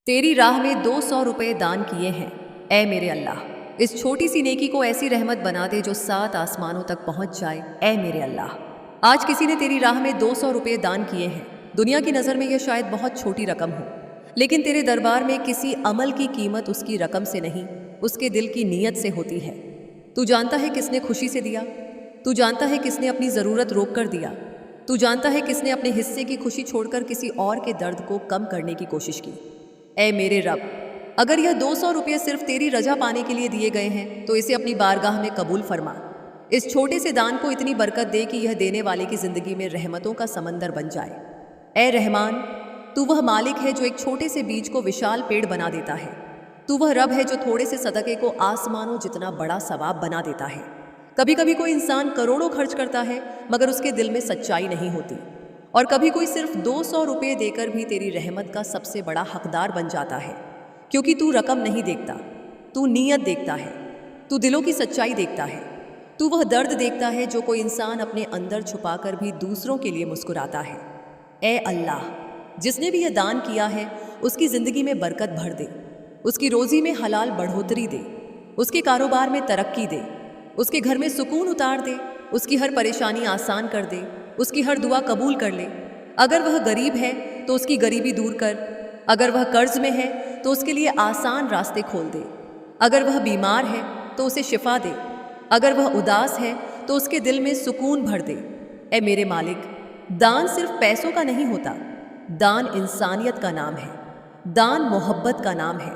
तेरी राह में 200 रुपए दान किए हैं। ऐ मेरे अल्लाह, इस छोटी सी नेकी को ऐसी रहमत बना दे जो 7 आसमानों तक पहुंच जाए। ऐ मेरे अल्लाह, आज किसी ने तेरी राह में 200 रुपए दान किए हैं। दुनिया की नज़र में यह शायद बहुत छोटी रकम हो, लेकिन तेरे दरबार में किसी अमल की कीमत उसकी रकम से नहीं, उसके दिल की नीयत से होती है। तू जानता है किसने खुशी से दिया, तू जानता है किसने अपनी ज़रूरत रोक कर दिया, तू जानता है किसने अपने हिस्से की खुशी छोड़कर किसी और के दर्द को कम करने की कोशिश की। ऐ मेरे रब, अगर यह 200 रुपये सिर्फ तेरी रजा पाने के लिए दिए गए हैं तो इसे अपनी बारगाह में कबूल फरमा। इस छोटे से दान को इतनी बरकत दे कि यह देने वाले की ज़िंदगी में रहमतों का समंदर बन जाए। ऐ रहमान, तू वह मालिक है जो एक छोटे से बीज को विशाल पेड़ बना देता है। तू वह रब है जो थोड़े से सदक़े को आसमानों जितना बड़ा सवाब बना देता है। कभी कभी कोई इंसान करोड़ों खर्च करता है मगर उसके दिल में सच्चाई नहीं होती, और कभी कोई सिर्फ 200 रुपये देकर भी तेरी रहमत का सबसे बड़ा हकदार बन जाता है। क्योंकि तू रकम नहीं देखता, तू नीयत देखता है, तू दिलों की सच्चाई देखता है, तू वह दर्द देखता है जो कोई इंसान अपने अंदर छुपाकर भी दूसरों के लिए मुस्कुराता है। ऐ अल्लाह, जिसने भी यह दान किया है उसकी ज़िंदगी में बरकत भर दे, उसकी रोज़ी में हलाल बढ़ोतरी दे, उसके कारोबार में तरक्की दे, उसके घर में सुकून उतार दे, उसकी हर परेशानी आसान कर दे, उसकी हर दुआ कबूल कर ले। अगर वह गरीब है तो उसकी गरीबी दूर कर, अगर वह कर्ज में है तो उसके लिए आसान रास्ते खोल दे, अगर वह बीमार है तो उसे शिफा दे, अगर वह उदास है तो उसके दिल में सुकून भर दे। ऐ मेरे मालिक, दान सिर्फ पैसों का नहीं होता, दान इंसानियत का नाम है, दान मोहब्बत का नाम है,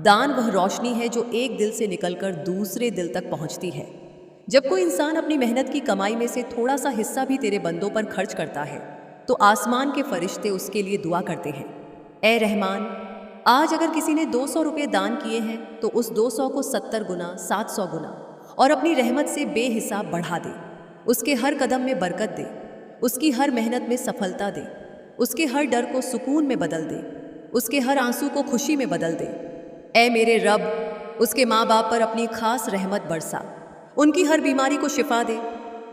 दान वह रोशनी है जो एक दिल से निकलकर दूसरे दिल तक पहुंचती है। जब कोई इंसान अपनी मेहनत की कमाई में से थोड़ा सा हिस्सा भी तेरे बंदों पर खर्च करता है तो आसमान के फरिश्ते उसके लिए दुआ करते हैं। ऐ रहमान, आज अगर किसी ने 200 रुपये दान किए हैं तो उस 200 को 70 गुना, 700 गुना और अपनी रहमत से बेहिसाब बढ़ा दे। उसके हर कदम में बरकत दे, उसकी हर मेहनत में सफलता दे, उसके हर डर को सुकून में बदल दे, उसके हर आंसू को खुशी में बदल दे। ऐ मेरे रब, उसके माँ बाप पर अपनी खास रहमत बरसा, उनकी हर बीमारी को शिफा दे,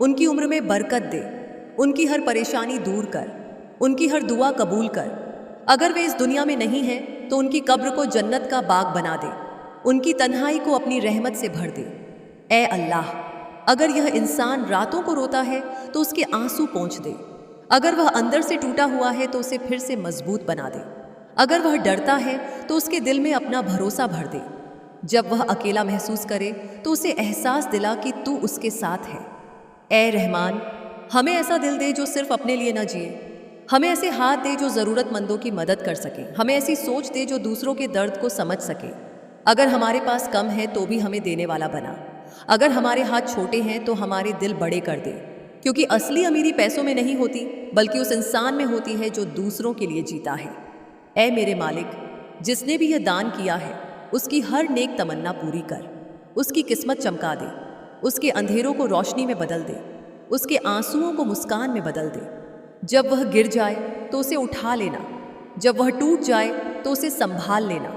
उनकी उम्र में बरकत दे, उनकी हर परेशानी दूर कर, उनकी हर दुआ कबूल कर। अगर वे इस दुनिया में नहीं हैं तो उनकी कब्र को जन्नत का बाग बना दे, उनकी तन्हाई को अपनी रहमत से भर दे। ऐ अल्लाह, अगर यह इंसान रातों को रोता है तो उसके आंसू पोंछ दे, अगर वह अंदर से टूटा हुआ है तो उसे फिर से मजबूत बना दे, अगर वह डरता है तो उसके दिल में अपना भरोसा भर दे, जब वह अकेला महसूस करे तो उसे एहसास दिला कि तू उसके साथ है। ऐ रहमान, हमें ऐसा दिल दे जो सिर्फ अपने लिए न जिए, हमें ऐसे हाथ दे जो ज़रूरतमंदों की मदद कर सके, हमें ऐसी सोच दे जो दूसरों के दर्द को समझ सके। अगर हमारे पास कम है तो भी हमें देने वाला बना, अगर हमारे हाथ छोटे हैं तो हमारे दिल बड़े कर दे, क्योंकि असली अमीरी पैसों में नहीं होती बल्कि उस इंसान में होती है जो दूसरों के लिए जीता है। ऐ मेरे मालिक, जिसने भी यह दान किया है उसकी हर नेक तमन्ना पूरी कर, उसकी किस्मत चमका दे, उसके अंधेरों को रोशनी में बदल दे, उसके आंसुओं को मुस्कान में बदल दे। जब वह गिर जाए तो उसे उठा लेना, जब वह टूट जाए तो उसे संभाल लेना,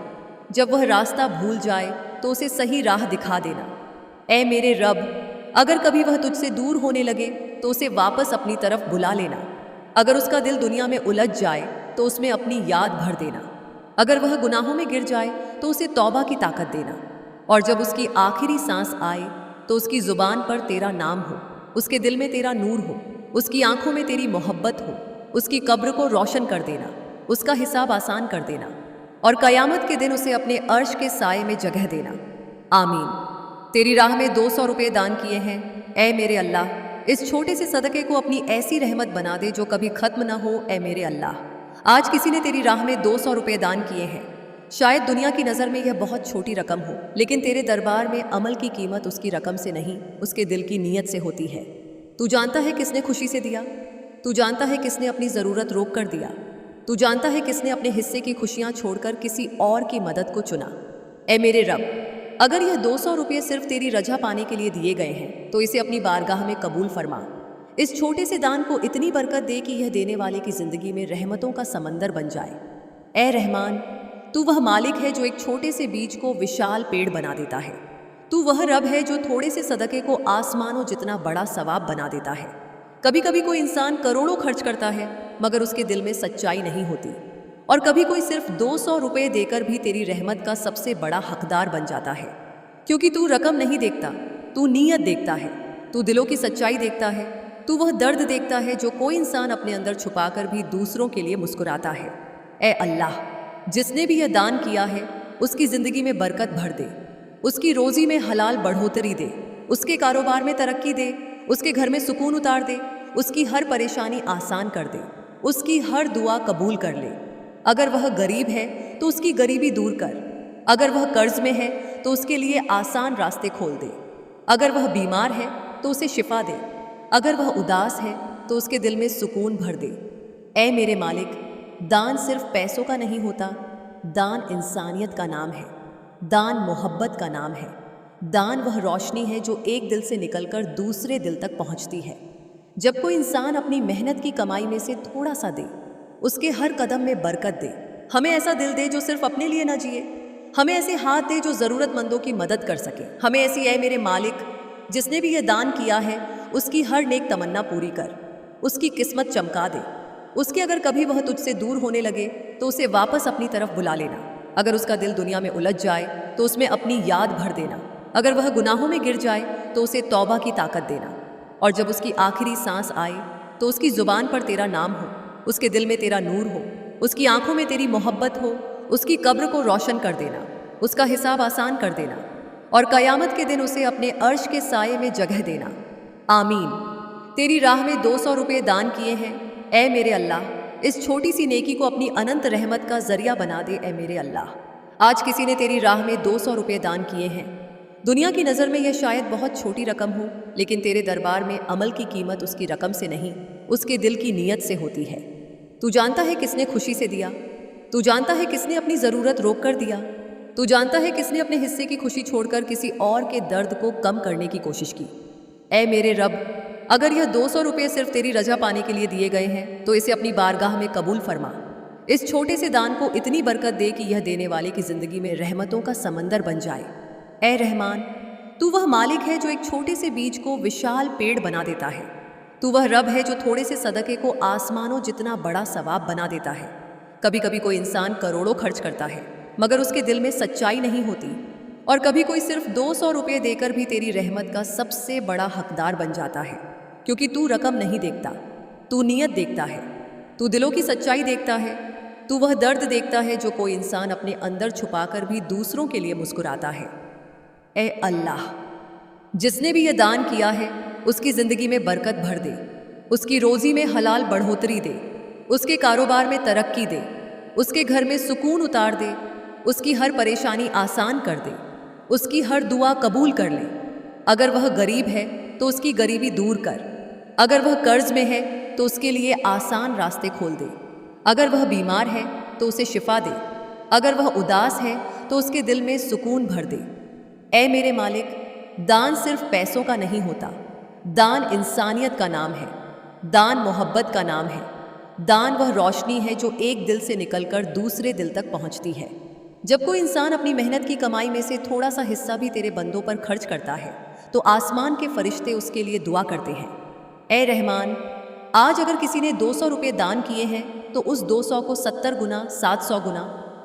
जब वह रास्ता भूल जाए तो उसे सही राह दिखा देना। ऐ मेरे रब, अगर कभी वह तुझसे दूर होने लगे तो उसे वापस अपनी तरफ बुला लेना, अगर उसका दिल दुनिया में उलझ जाए तो उसमें अपनी याद भर देना, अगर वह गुनाहों में गिर जाए तो उसे तौबा की ताकत देना, और जब उसकी आखिरी सांस आए तो उसकी ज़ुबान पर तेरा नाम हो, उसके दिल में तेरा नूर हो, उसकी आंखों में तेरी मोहब्बत हो, उसकी कब्र को रोशन कर देना, उसका हिसाब आसान कर देना, और क़यामत के दिन उसे अपने अर्श के साए में जगह देना। आमीन। तेरी राह में 200 रुपये दान किए हैं। ऐ मेरे अल्लाह, इस छोटे से सदक़े को अपनी ऐसी रहमत बना दे जो कभी ख़त्म ना हो। ऐ मेरे अल्लाह, आज किसी ने तेरी राह में 200 रुपये दान किए हैं। शायद दुनिया की नज़र में यह बहुत छोटी रकम हो, लेकिन तेरे दरबार में अमल की कीमत उसकी रकम से नहीं, उसके दिल की नीयत से होती है। तू जानता है किसने खुशी से दिया, तू जानता है किसने अपनी ज़रूरत रोक कर दिया, तू जानता है किसने अपने हिस्से की खुशियाँ छोड़कर किसी और की मदद को चुना। ऐ मेरे रब, अगर यह 200 रुपये सिर्फ तेरी रजा पाने के लिए दिए गए हैं तो इसे अपनी बारगाह में कबूल फरमा। इस छोटे से दान को इतनी बरकत दे कि यह देने वाले की ज़िंदगी में रहमतों का समंदर बन जाए। ऐ रहमान, तू वह मालिक है जो एक छोटे से बीज को विशाल पेड़ बना देता है, तू वह रब है जो थोड़े से सदक़े को आसमानों जितना बड़ा सवाब बना देता है। कभी कभी कोई इंसान करोड़ों खर्च करता है मगर उसके दिल में सच्चाई नहीं होती, और कभी कोई सिर्फ 200 रुपये देकर भी तेरी रहमत का सबसे बड़ा हकदार बन जाता है, क्योंकि तू रकम नहीं देखता, तू नीयत देखता है, तू दिलों की सच्चाई देखता है, तू वह दर्द देखता है जो कोई इंसान अपने अंदर छुपाकर भी दूसरों के लिए मुस्कुराता है। ए अल्लाह, जिसने भी यह दान किया है उसकी ज़िंदगी में बरकत भर दे, उसकी रोज़ी में हलाल बढ़ोतरी दे, उसके कारोबार में तरक्की दे, उसके घर में सुकून उतार दे, उसकी हर परेशानी आसान कर दे, उसकी हर दुआ कबूल कर ले। अगर वह गरीब है तो उसकी गरीबी दूर कर, अगर वह कर्ज में है तो उसके लिए आसान रास्ते खोल दे, अगर वह बीमार है तो उसे शिफा दे, अगर वह उदास है तो उसके दिल में सुकून भर दे। ऐ मेरे मालिक, दान सिर्फ पैसों का नहीं होता, दान इंसानियत का नाम है, दान मोहब्बत का नाम है, दान वह रोशनी है जो एक दिल से निकलकर दूसरे दिल तक पहुंचती है। जब कोई इंसान अपनी मेहनत की कमाई में से थोड़ा सा दे, उसके हर कदम में बरकत दे। हमें ऐसा दिल दे जो सिर्फ अपने लिए ना जिए, हमें ऐसे हाथ दे जो ज़रूरतमंदों की मदद कर सके। हमें ऐसी ऐ मेरे मालिक, जिसने भी ये दान किया है उसकी हर नेक तमन्ना पूरी कर, उसकी किस्मत चमका दे। उसके अगर कभी वह तुझसे दूर होने लगे तो उसे वापस अपनी तरफ बुला लेना। अगर उसका दिल दुनिया में उलझ जाए तो उसमें अपनी याद भर देना। अगर वह गुनाहों में गिर जाए तो उसे तौबा की ताकत देना। और जब उसकी आखिरी सांस आए तो उसकी ज़ुबान पर तेरा नाम हो, उसके दिल में तेरा नूर हो, उसकी आंखों में तेरी मोहब्बत हो, उसकी कब्र को रोशन कर देना, उसका हिसाब आसान कर देना और क़यामत के दिन उसे अपने अर्श के साये में जगह देना। आमीन। तेरी राह में 200 रुपये दान किए हैं, ऐ मेरे अल्लाह, इस छोटी सी नेकी को अपनी अनंत रहमत का जरिया बना दे। ऐ मेरे अल्लाह, आज किसी ने तेरी राह में 200 रुपये दान किए हैं। दुनिया की नज़र में यह शायद बहुत छोटी रकम हो, लेकिन तेरे दरबार में अमल की कीमत उसकी रकम से नहीं, उसके दिल की नीयत से होती है। तू जानता है किसने खुशी से दिया, तू जानता है किसने अपनी ज़रूरत रोक कर दिया, तू जानता है किसने अपने हिस्से की खुशी छोड़कर किसी और के दर्द को कम करने की कोशिश की। ऐ मेरे रब, अगर यह 200 रुपये सिर्फ तेरी रजा पाने के लिए दिए गए हैं तो इसे अपनी बारगाह में कबूल फरमा। इस छोटे से दान को इतनी बरकत दे कि यह देने वाले की ज़िंदगी में रहमतों का समंदर बन जाए। ऐ रहमान, तू वह मालिक है जो एक छोटे से बीज को विशाल पेड़ बना देता है। तू वह रब है जो थोड़े से सदक़े को आसमानों जितना बड़ा सवाब बना देता है। कभी कभी कोई इंसान करोड़ों खर्च करता है मगर उसके दिल में सच्चाई नहीं होती, और कभी कोई सिर्फ 200 रुपये देकर भी तेरी रहमत का सबसे बड़ा हकदार बन जाता है, क्योंकि तू रकम नहीं देखता, तू नीयत देखता है, तू दिलों की सच्चाई देखता है, तू वह दर्द देखता है जो कोई इंसान अपने अंदर छुपाकर भी दूसरों के लिए मुस्कुराता है। ए अल्लाह, जिसने भी यह दान किया है उसकी ज़िंदगी में बरकत भर दे, उसकी रोज़ी में हलाल बढ़ोतरी दे, उसके कारोबार में तरक्की दे, उसके घर में सुकून उतार दे, उसकी हर परेशानी आसान कर दे, उसकी हर दुआ कबूल कर ले। अगर वह गरीब है तो उसकी गरीबी दूर कर, अगर वह कर्ज में है तो उसके लिए आसान रास्ते खोल दे, अगर वह बीमार है तो उसे शिफा दे, अगर वह उदास है तो उसके दिल में सुकून भर दे। ऐ मेरे मालिक, दान सिर्फ पैसों का नहीं होता, दान इंसानियत का नाम है, दान मोहब्बत का नाम है, दान वह रोशनी है जो एक दिल से निकलकर दूसरे दिल तक पहुंचती है। जब कोई इंसान अपनी मेहनत की कमाई में से थोड़ा सा हिस्सा भी तेरे बंदों पर खर्च करता है तो आसमान के फरिश्ते उसके लिए दुआ करते हैं। ऐ रहमान, आज अगर किसी ने 200 रुपये दान किए हैं तो उस 200 को 70 गुना, 700 गुना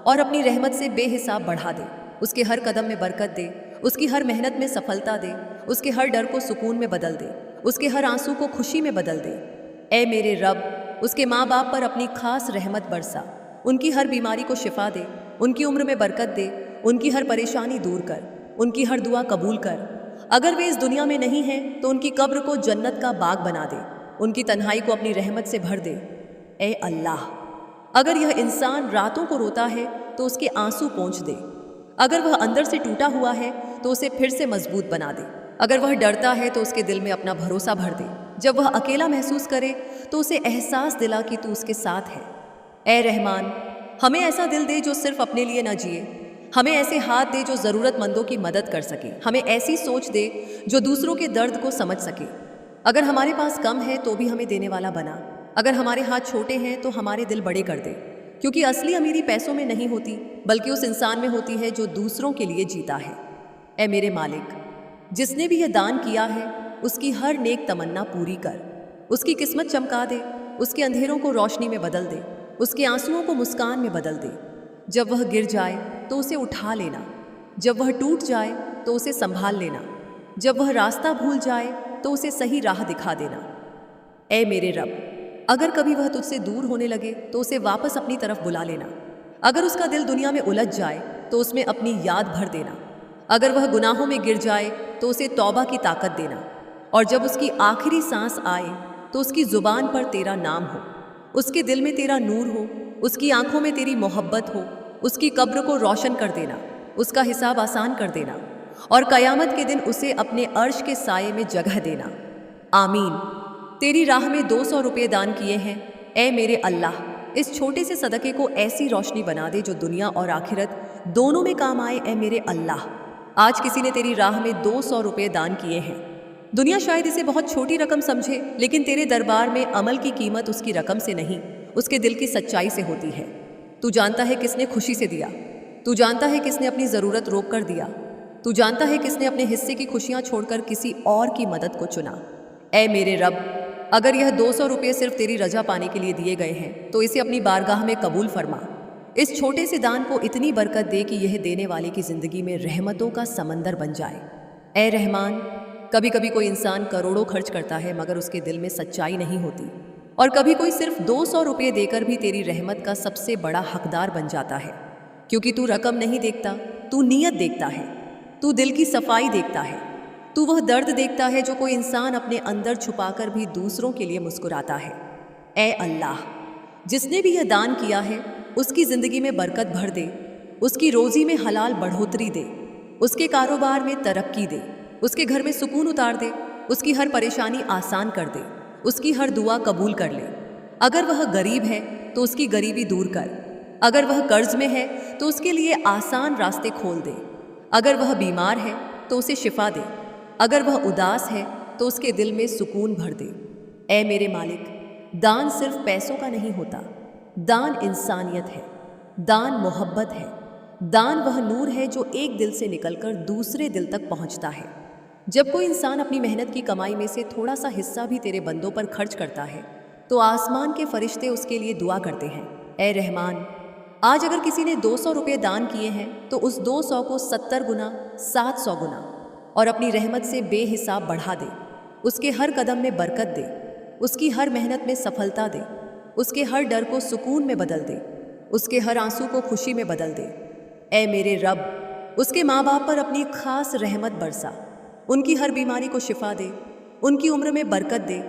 और अपनी रहमत से बेहिसाब बढ़ा दे। उसके हर कदम में बरकत दे, उसकी हर मेहनत में सफलता दे, उसके हर डर को सुकून में बदल दे, उसके हर आंसू को खुशी में बदल दे। ऐ मेरे रब, उसके माँ बाप पर अपनी खास रहमत बरसा, उनकी हर बीमारी को शिफा दे, उनकी उम्र में बरकत दे, उनकी हर परेशानी दूर कर, उनकी हर दुआ कबूल कर। अगर वे इस दुनिया में नहीं हैं तो उनकी कब्र को जन्नत का बाग बना दे, उनकी तन्हाई को अपनी रहमत से भर दे। ऐ अल्लाह, अगर यह इंसान रातों को रोता है तो उसके आंसू पोंछ दे, अगर वह अंदर से टूटा हुआ है तो उसे फिर से मजबूत बना दे, अगर वह डरता है तो उसके दिल में अपना भरोसा भर दे, जब वह अकेला महसूस करे तो उसे एहसास दिला कि तू उसके साथ है। ऐ रहमान, हमें ऐसा दिल दे जो सिर्फ अपने लिए ना जिए, हमें ऐसे हाथ दे जो ज़रूरतमंदों की मदद कर सके, हमें ऐसी सोच दे जो दूसरों के दर्द को समझ सके। अगर हमारे पास कम है तो भी हमें देने वाला बना, अगर हमारे हाथ छोटे हैं तो हमारे दिल बड़े कर दे, क्योंकि असली अमीरी पैसों में नहीं होती बल्कि उस इंसान में होती है जो दूसरों के लिए जीता है। ऐ मेरे मालिक, जिसने भी यह दान किया है उसकी हर नेक तमन्ना पूरी कर, उसकी किस्मत चमका दे, उसके अंधेरों को रोशनी में बदल दे, उसके आंसुओं को मुस्कान में बदल दे। जब वह गिर जाए तो उसे उठा लेना, जब वह टूट जाए तो उसे संभाल लेना, जब वह रास्ता भूल जाए तो उसे सही राह दिखा देना। ऐ मेरे रब, अगर कभी वह तुझसे दूर होने लगे तो उसे वापस अपनी तरफ बुला लेना। अगर उसका दिल दुनिया में उलझ जाए तो उसमें अपनी याद भर देना। अगर वह गुनाहों में गिर जाए तो उसे तौबा की ताकत देना। और जब उसकी आखिरी सांस आए तो उसकी ज़ुबान पर तेरा नाम हो, उसके दिल में तेरा नूर हो, उसकी आंखों में तेरी मोहब्बत हो, उसकी कब्र को रोशन कर देना, उसका हिसाब आसान कर देना और क़यामत के दिन उसे अपने अर्श के साये में जगह देना। आमीन। तेरी राह में 200 रुपये दान किए हैं। ऐ मेरे अल्लाह, इस छोटे से सदक़े को ऐसी रोशनी बना दे जो दुनिया और आखिरत दोनों में काम आए। ऐ मेरे अल्लाह, आज किसी ने तेरी राह में 200 रुपये दान किए हैं। दुनिया शायद इसे बहुत छोटी रकम समझे, लेकिन तेरे दरबार में अमल की कीमत उसकी रकम से नहीं, उसके दिल की सच्चाई से होती है। तू जानता है किसने खुशी से दिया, तू जानता है किसने अपनी ज़रूरत रोक कर दिया, तू जानता है किसने अपने हिस्से की खुशियाँ छोड़कर किसी और की मदद को चुना। ऐ मेरे रब, अगर यह 200 रुपये सिर्फ तेरी रजा पाने के लिए दिए गए हैं तो इसे अपनी बारगाह में कबूल फरमा। इस छोटे से दान को इतनी बरकत दे कि यह देने वाले की ज़िंदगी में रहमतों का समंदर बन जाए। ऐ रहमान, कभी कभी कोई इंसान करोड़ों खर्च करता है मगर उसके दिल में सच्चाई नहीं होती, और कभी कोई सिर्फ 200 रुपये देकर भी तेरी रहमत का सबसे बड़ा हकदार बन जाता है। क्योंकि तू रकम नहीं देखता, तू नीयत देखता है, तू दिल की सफाई देखता है, तू वह दर्द देखता है जो कोई इंसान अपने अंदर छुपाकर भी दूसरों के लिए मुस्कुराता है। ऐ अल्लाह, जिसने भी यह दान किया है उसकी ज़िंदगी में बरकत भर दे, उसकी रोज़ी में हलाल बढ़ोतरी दे, उसके कारोबार में तरक्की दे, उसके घर में सुकून उतार दे, उसकी हर परेशानी आसान कर दे, उसकी हर दुआ कबूल कर ले। अगर वह गरीब है तो उसकी गरीबी दूर कर, अगर वह कर्ज में है तो उसके लिए आसान रास्ते खोल दे, अगर वह बीमार है तो उसे शिफा दे, अगर वह उदास है तो उसके दिल में सुकून भर दे। ऐ मेरे मालिक, दान सिर्फ पैसों का नहीं होता, दान इंसानियत है, दान मोहब्बत है, दान वह नूर है जो एक दिल से निकलकर दूसरे दिल तक पहुंचता है। जब कोई इंसान अपनी मेहनत की कमाई में से थोड़ा सा हिस्सा भी तेरे बंदों पर खर्च करता है तो आसमान के फरिश्ते उसके लिए दुआ करते हैं। ऐ रहमान, आज अगर किसी ने 200 रुपये दान किए हैं तो उस 200 को 70 गुना, 700 गुना और अपनी रहमत से बेहिसाब बढ़ा दे। उसके हर कदम में बरकत दे, उसकी हर मेहनत में सफलता दे, उसके हर डर को सुकून में बदल दे, उसके हर आंसू को खुशी में बदल दे। ऐ मेरे रब, उसके माँ बाप पर अपनी खास रहमत बरसा, उनकी हर बीमारी को शिफा दे, उनकी उम्र में बरकत दे,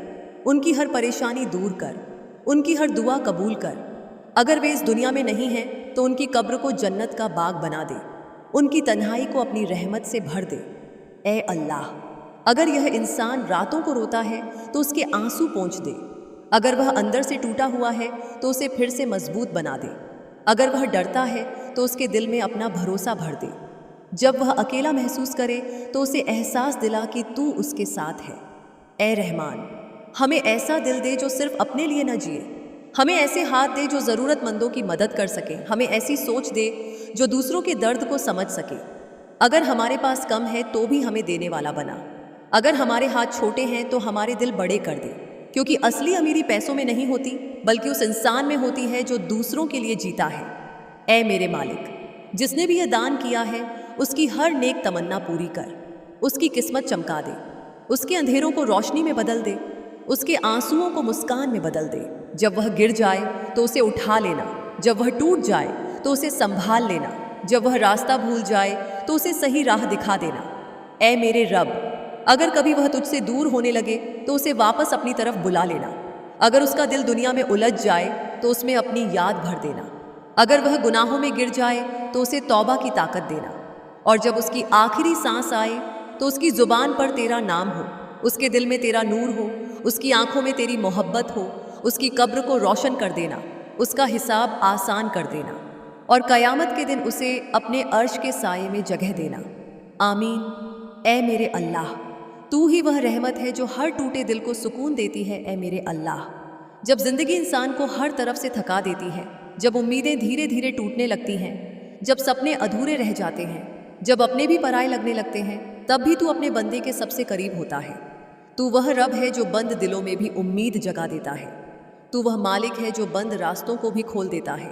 उनकी हर परेशानी दूर कर, उनकी हर दुआ कबूल कर। अगर वे इस दुनिया में नहीं हैं तो उनकी कब्र को जन्नत का बाग बना दे, उनकी तन्हाई को अपनी रहमत से भर दे। ऐ अल्लाह, अगर यह इंसान रातों को रोता है तो उसके आंसू पोंछ दे, अगर वह अंदर से टूटा हुआ है तो उसे फिर से मजबूत बना दे, अगर वह डरता है तो उसके दिल में अपना भरोसा भर दे, जब वह अकेला महसूस करे तो उसे एहसास दिला कि तू उसके साथ है। ऐ रहमान, हमें ऐसा दिल दे जो सिर्फ अपने लिए न जिए, हमें ऐसे हाथ दे जो ज़रूरतमंदों की मदद कर सके, हमें ऐसी सोच दे जो दूसरों के दर्द को समझ सके। अगर हमारे पास कम है तो भी हमें देने वाला बना, अगर हमारे हाथ छोटे हैं तो हमारे दिल बड़े कर दे, क्योंकि असली अमीरी पैसों में नहीं होती बल्कि उस इंसान में होती है जो दूसरों के लिए जीता है। ऐ मेरे मालिक, जिसने भी यह दान किया है उसकी हर नेक तमन्ना पूरी कर, उसकी किस्मत चमका दे, उसके अंधेरों को रोशनी में बदल दे, उसके आंसुओं को मुस्कान में बदल दे। जब वह गिर जाए तो उसे उठा लेना, जब वह टूट जाए तो उसे संभाल लेना, जब वह रास्ता भूल जाए तो उसे सही राह दिखा देना। ऐ मेरे रब, अगर कभी वह तुझसे दूर होने लगे तो उसे वापस अपनी तरफ बुला लेना, अगर उसका दिल दुनिया में उलझ जाए तो उसमें अपनी याद भर देना, अगर वह गुनाहों में गिर जाए तो उसे तौबा की ताकत देना, और जब उसकी आखिरी सांस आए तो उसकी ज़ुबान पर तेरा नाम हो, उसके दिल में तेरा नूर हो, उसकी आंखों में तेरी मोहब्बत हो, उसकी कब्र को रोशन कर देना, उसका हिसाब आसान कर देना और क़यामत के दिन उसे अपने अर्श के साये में जगह देना। आमीन। ऐ मेरे अल्लाह, तू ही वह रहमत है जो हर टूटे दिल को सुकून देती है। ऐ मेरे अल्लाह, जब ज़िंदगी इंसान को हर तरफ से थका देती है, जब उम्मीदें धीरे धीरे टूटने लगती हैं, जब सपने अधूरे रह जाते हैं, जब अपने भी पराए लगने लगते हैं, तब भी तू अपने बंदे के सबसे करीब होता है। तू वह रब है जो बंद दिलों में भी उम्मीद जगा देता है। तू वह मालिक है जो बंद रास्तों को भी खोल देता है।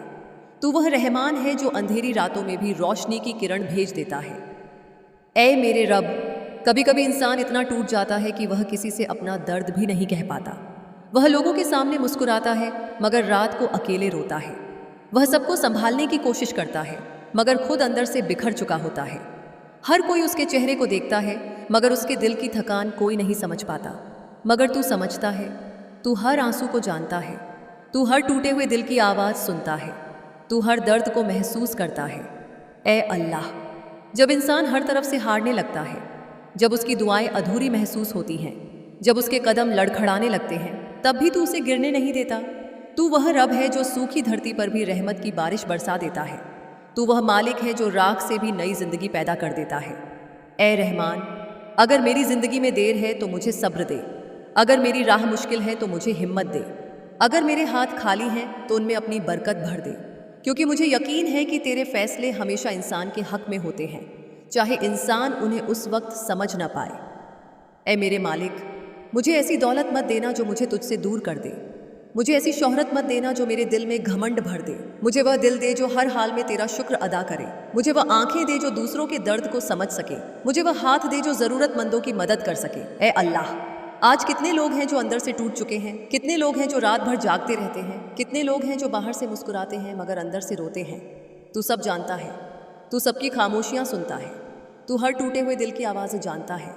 तू वह रहमान है जो अंधेरी रातों में भी रोशनी की किरण भेज देता है। ऐ मेरे रब, कभी कभी इंसान इतना टूट जाता है कि वह किसी से अपना दर्द भी नहीं कह पाता। वह लोगों के सामने मुस्कुराता है मगर रात को अकेले रोता है। वह सबको संभालने की कोशिश करता है मगर खुद अंदर से बिखर चुका होता है। हर कोई उसके चेहरे को देखता है मगर उसके दिल की थकान कोई नहीं समझ पाता। मगर तू समझता है, तू हर आंसू को जानता है, तू हर टूटे हुए दिल की आवाज़ सुनता है, तू हर दर्द को महसूस करता है। ऐ अल्लाह, जब इंसान हर तरफ से हारने लगता है, जब उसकी दुआएं अधूरी महसूस होती हैं, जब उसके कदम लड़खड़ाने लगते हैं, तब भी तू उसे गिरने नहीं देता। तू वह रब है जो सूखी धरती पर भी रहमत की बारिश बरसा देता है। तू वह मालिक है जो राख से भी नई जिंदगी पैदा कर देता है। ऐ रहमान, अगर मेरी जिंदगी में देर है तो मुझे सब्र दे। अगर मेरी राह मुश्किल है तो मुझे हिम्मत दे। अगर मेरे हाथ खाली हैं तो उनमें अपनी बरकत भर दे, क्योंकि मुझे यकीन है कि तेरे फैसले हमेशा इंसान के हक में होते हैं, चाहे इंसान उन्हें उस वक्त समझ ना पाए। ऐ मेरे मालिक, मुझे ऐसी दौलत मत देना जो मुझे तुझसे दूर कर दे। मुझे ऐसी शोहरत मत देना जो मेरे दिल में घमंड भर दे। मुझे वह दिल दे जो हर हाल में तेरा शुक्र अदा करे। मुझे वह आंखें दे जो दूसरों के दर्द को समझ सके। मुझे वह हाथ दे जो ज़रूरतमंदों की मदद कर सके। ऐ अल्लाह, आज कितने लोग हैं जो अंदर से टूट चुके हैं, कितने लोग हैं जो रात भर जागते रहते हैं, कितने लोग हैं जो बाहर से मुस्कुराते हैं मगर अंदर से रोते हैं। तू सब जानता है, तू सबकी खामोशियाँ सुनता है, तू हर टूटे हुए दिल की आवाज़ें जानता है।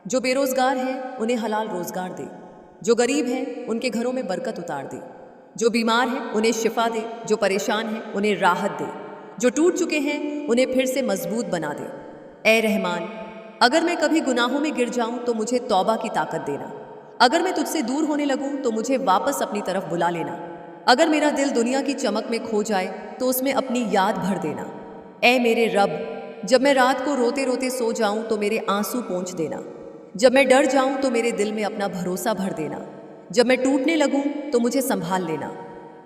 जो बेरोज़गार हैं उन्हें हलाल रोज़गार दे, जो गरीब हैं उनके घरों में बरकत उतार दे, जो बीमार हैं उन्हें शिफा दे, जो परेशान हैं उन्हें राहत दे, जो टूट चुके हैं उन्हें फिर से मजबूत बना दे। ऐ रहमान, अगर मैं कभी गुनाहों में गिर जाऊं तो मुझे तौबा की ताकत देना। अगर मैं तुझसे दूर होने लगूं तो मुझे वापस अपनी तरफ बुला लेना। अगर मेरा दिल दुनिया की चमक में खो जाए तो उसमें अपनी याद भर देना। ऐ मेरे रब, जब मैं रात को रोते रोते सो जाऊं तो मेरे आंसू पोंछ देना। जब मैं डर जाऊं तो मेरे दिल में अपना भरोसा भर देना। जब मैं टूटने लगूं तो मुझे संभाल लेना।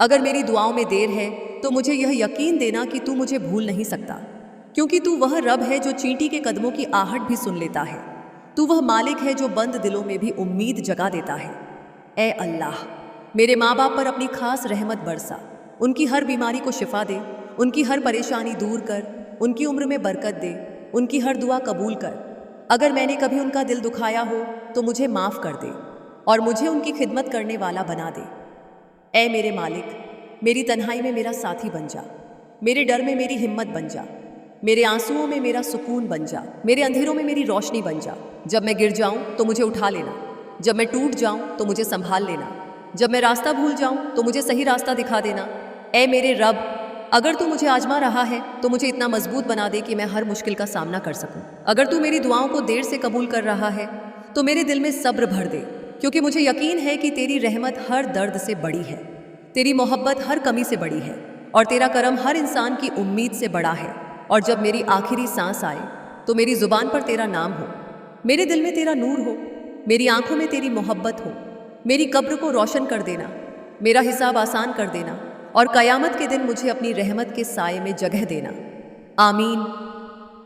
अगर मेरी दुआओं में देर है तो मुझे यह यकीन देना कि तू मुझे भूल नहीं सकता, क्योंकि तू वह रब है जो चींटी के कदमों की आहट भी सुन लेता है। तू वह मालिक है जो बंद दिलों में भी उम्मीद जगा देता है। ऐ अल्लाह, मेरे माँ बाप पर अपनी खास रहमत बरसा। उनकी हर बीमारी को शिफा दे, उनकी हर परेशानी दूर कर, उनकी उम्र में बरकत दे, उनकी हर दुआ कबूल कर। अगर मैंने कभी उनका दिल दुखाया हो तो मुझे माफ़ कर दे और मुझे उनकी खिदमत करने वाला बना दे। ऐ मेरे मालिक, मेरी तन्हाई में मेरा साथी बन जा, मेरे डर में मेरी हिम्मत बन जा, मेरे आंसुओं में मेरा सुकून बन जा, मेरे अंधेरों में मेरी रोशनी बन जा। जब मैं गिर जाऊं तो मुझे उठा लेना, जब मैं टूट जाऊं तो मुझे संभाल लेना, जब मैं रास्ता भूल जाऊं तो मुझे सही रास्ता दिखा देना। ऐ मेरे रब, अगर तू मुझे आजमा रहा है तो मुझे इतना मजबूत बना दे कि मैं हर मुश्किल का सामना कर सकूं। अगर तू मेरी दुआओं को देर से कबूल कर रहा है तो मेरे दिल में सब्र भर दे, क्योंकि मुझे यकीन है कि तेरी रहमत हर दर्द से बड़ी है, तेरी मोहब्बत हर कमी से बड़ी है और तेरा करम हर इंसान की उम्मीद से बड़ा है। और जब मेरी आखिरी सांस आए तो मेरी ज़ुबान पर तेरा नाम हो, मेरे दिल में तेरा नूर हो, मेरी आंखों में तेरी मोहब्बत हो। मेरी कब्र को रोशन कर देना, मेरा हिसाब आसान कर देना और क़यामत के दिन मुझे अपनी रहमत के साए में जगह देना। आमीन।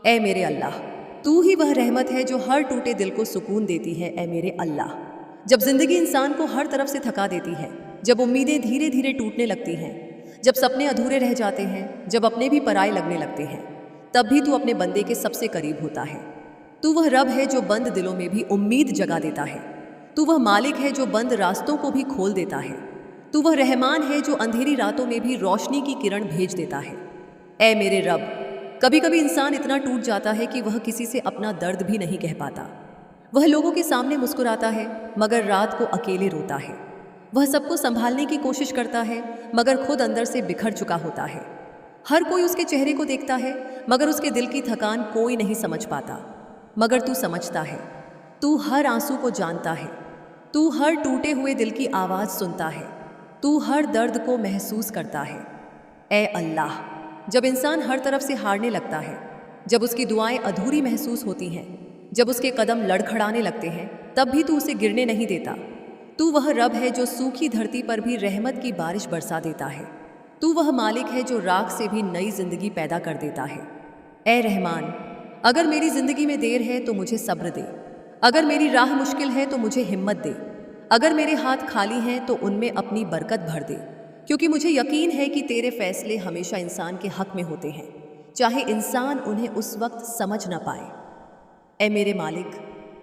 ऐ मेरे अल्लाह, तू ही वह रहमत है जो हर टूटे दिल को सुकून देती है। ऐ मेरे अल्लाह, जब ज़िंदगी इंसान को हर तरफ से थका देती है, जब उम्मीदें धीरे धीरे टूटने लगती हैं, जब सपने अधूरे रह जाते हैं, जब अपने भी पराए लगने लगते हैं, तब भी तू अपने बंदे के सबसे करीब होता है। तू वह रब है जो बंद दिलों में भी उम्मीद जगा देता है। तू वह मालिक है जो बंद रास्तों को भी खोल देता है। तू वह रहमान है जो अंधेरी रातों में भी रोशनी की किरण भेज देता है। ऐ मेरे रब, कभी कभी इंसान इतना टूट जाता है कि वह किसी से अपना दर्द भी नहीं कह पाता। वह लोगों के सामने मुस्कुराता है मगर रात को अकेले रोता है। वह सबको संभालने की कोशिश करता है मगर खुद अंदर से बिखर चुका होता है। हर कोई उसके चेहरे को देखता है मगर उसके दिल की थकान कोई नहीं समझ पाता। मगर तू समझता है, तू हर आंसू को जानता है, तू हर टूटे हुए दिल की आवाज़ सुनता है, तू हर दर्द को महसूस करता है। ऐ अल्लाह, जब इंसान हर तरफ से हारने लगता है, जब उसकी दुआएं अधूरी महसूस होती हैं, जब उसके कदम लड़खड़ाने लगते हैं, तब भी तू उसे गिरने नहीं देता। तू वह रब है जो सूखी धरती पर भी रहमत की बारिश बरसा देता है। तू वह मालिक है जो राख से भी नई जिंदगी पैदा कर देता है। ऐ रहमान, अगर मेरी ज़िंदगी में देर है तो मुझे सब्र दे। अगर मेरी राह मुश्किल है तो मुझे हिम्मत दे। अगर मेरे हाथ खाली हैं तो उनमें अपनी बरकत भर दे, क्योंकि मुझे यकीन है कि तेरे फैसले हमेशा इंसान के हक में होते हैं, चाहे इंसान उन्हें उस वक्त समझ ना पाए। ऐ मेरे मालिक,